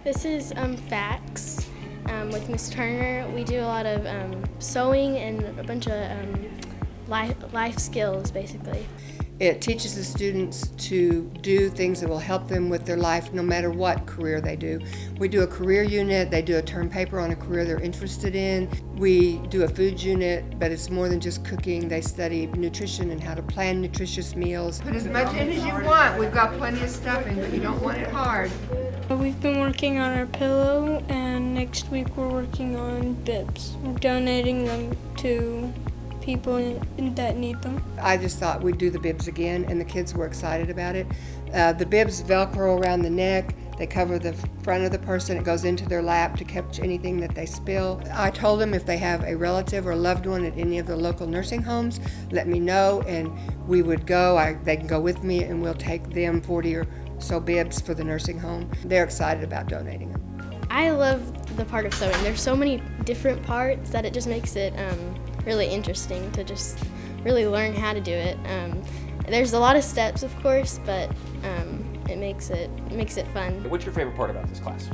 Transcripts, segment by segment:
This is FACS with Ms. Turner. We do a lot of sewing and a bunch of life skills, basically. It teaches the students to do things that will help them with their life no matter what career they do. We do a career unit, they do a term paper on a career they're interested in. We do a food unit, but it's more than just cooking. They study nutrition and how to plan nutritious meals. Put as much in as you want. We've got plenty of stuffing, but you don't want it hard. We've been working on our pillow, and next week we're working on bibs. We're donating them to people that need them. I just thought we'd do the bibs again, and the kids were excited about it. The bibs Velcro around the neck. They cover the front of the person. It goes into their lap to catch anything that they spill. I told them if they have a relative or a loved one at any of the local nursing homes, let me know, and we would go. They can go with me, and we'll take them 40 or so bibs for the nursing home. They're excited about donating them. I love the part of sewing. There's so many different parts that it just makes it really interesting to just really learn how to do it. There's a lot of steps, of course, but it makes it fun. What's your favorite part about this class?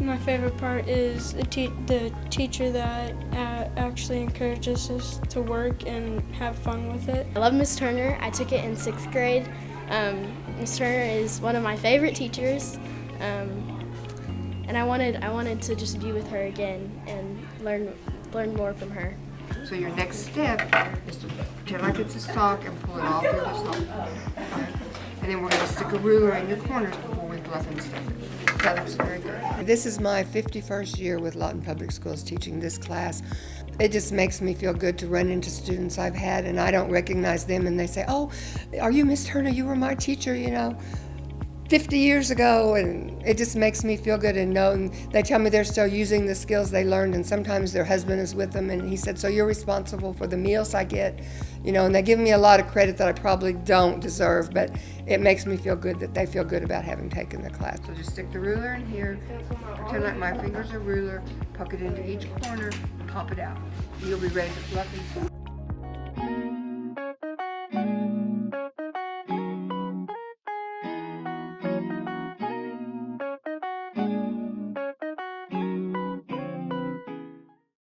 My favorite part is the teacher that actually encourages us to work and have fun with it. I love Ms. Turner. I took it in 6th grade. Ms. Turner is one of my favorite teachers, and I wanted to just be with her again and learn more from her. So your next step is to pretend like it's a sock and pull it off through the sock. And then we're going to stick a ruler in your corners before we fluff and stuff it. That looks very good. This is my 51st year with Lawton Public Schools teaching this class. It just makes me feel good to run into students I've had and I don't recognize them, and they say, "Oh, are you Ms. Turner? You were my teacher, 50 years ago," and it just makes me feel good and know. And they tell me they're still using the skills they learned, and sometimes their husband is with them, and he said, "So you're responsible for the meals I get," and they give me a lot of credit that I probably don't deserve, but it makes me feel good that they feel good about having taken the class. So just stick the ruler in here, pretend like my finger's a ruler, poke it into each corner, pop it out. You'll be ready to fluff and stuff.